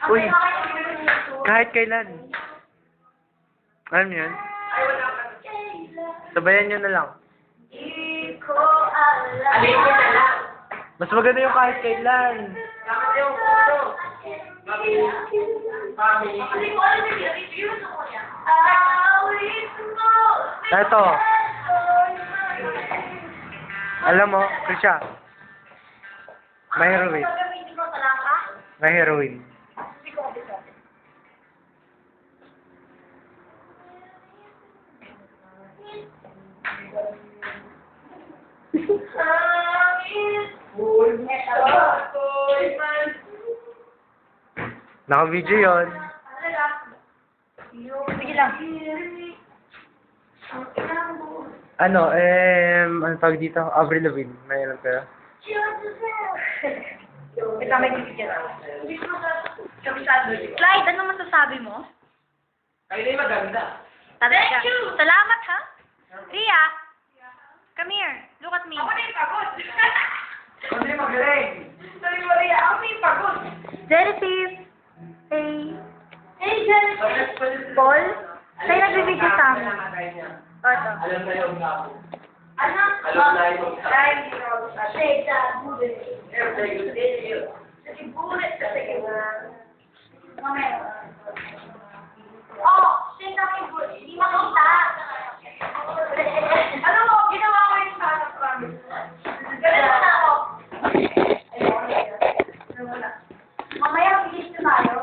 Uy, kahit kailan. Alam niyo yun? Sabayan niyo na lang. Mas maganda yung kahit kailan. Ito. Alam mo, Krisha. May heroin. May heroin. Naka-video yun. Sige lang. Ano tawag dito? Avril Lavigne. May alam kayo? Ito may bibigyan. Clyde, ano masasabi mo? Ay, na maganda. Thank you! Salamat, ha? Ria, come here. Look at me. Ako na yung pagod. Ako na yung magaling. Sabi mo, Ria, ako na yung pagod. Genesis. Hey, Genesis. Paul? Sa'yo nagbibigay sa amin. O, ito. Alam na yung ako. Ano? Alam na yung Shake that booty. Oh, shake that booty. Hindi makita. Ano mo, ginawa ko yung sana promise. Ganun na ako. Mamaya bilis na tayo.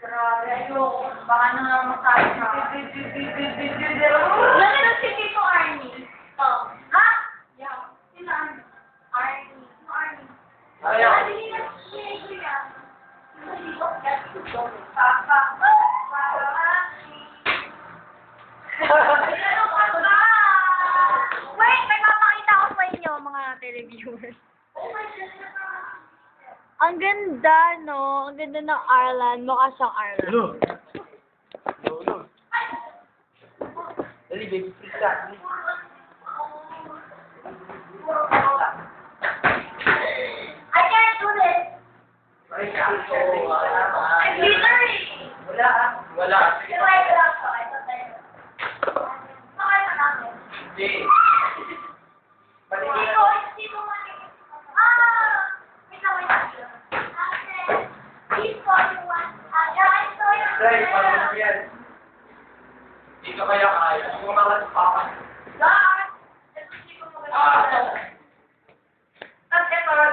Grabe, ayoko. Baka na masabi ka. Yan yung si Tito Arnie. Oh. Ha? Yeah. Sino Arnie? Arnie. Arnie. Ayaw. Wait, may papakita ko sa inyo, mga televiewers. Ang ganda, no? Ang ganda ng Ireland. Mukha siyang Ireland. Ano? Dali, baby, please lang. I can't do this. Ay, ako. I'm glittery. Wala ah. Wala. Pero I love so. I thought I bakit na namin? Hindi. Hindi ko, hindi mo matigil. Ah! Wait lang, wait lang. Please call you one. Yeah, I saw you. Dahil, parang yan. Hindi ka kaya kaya. Hindi ko makakasya pa ka. God!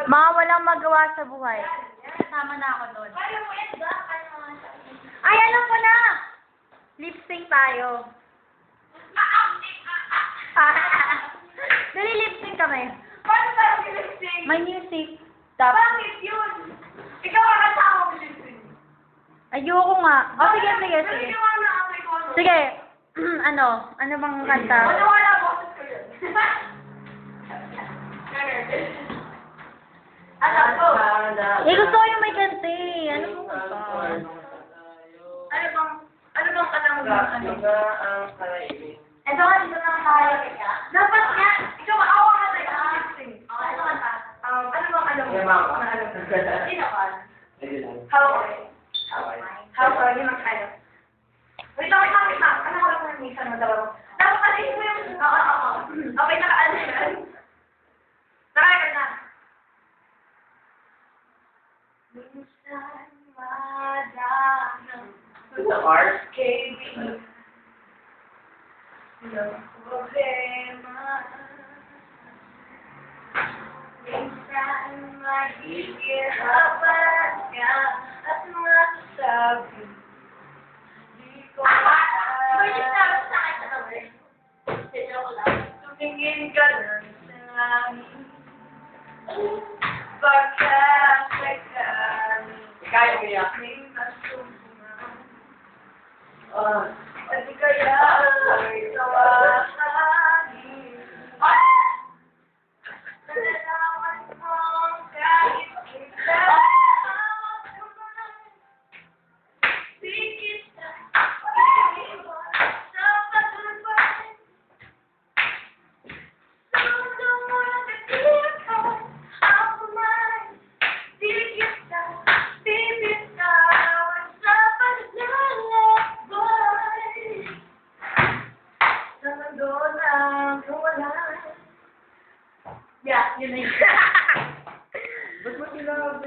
Mga walang magawa sa buhay. Kasama na ako doon. Ay, alam ko na! Lip sync tayo. Dali, lip sync kami. Paano tayo mag-lip-sync? May music. Tapos, Bakit yun? Ikaw ang kasama ko lip-sync. ayoko nga. O, sige, sige, Ano sige. ginawa na ate ko? Sige. Ano? Ano bang kanta? Ano wala boses ko yun? Ano po? Eh, gusto ko yung may kanta eh. Ano mo ba? Ano bang kanang ano? Ito nga, dito na tayo. Dapat nga, ikaw maawa ka tayo sa lip-sync. Okay, ito kanta. Ano bang alam mo? Sino ka? How are you? How are you? Magkano? Wait lang, wait lang. Ano ko lang kung minsan mo daw? Dapat kasi mo yung... Oo. Okay, nakaano yan. Nakaya na. Minsan madahang sa RKB ng problema. Minsan mahihirapan ka at masasabi di ko tumingin ka lang sa langit pagkakasakali kaya mo yan may masumpungan at di kaya ay tawahanin nalalaman mong kahit kita Sikit na pag-iwan sa paglupan. Sundo mo na katira ako man. Sikit na bibitaw. Yun na yun. Ba't mo tinawag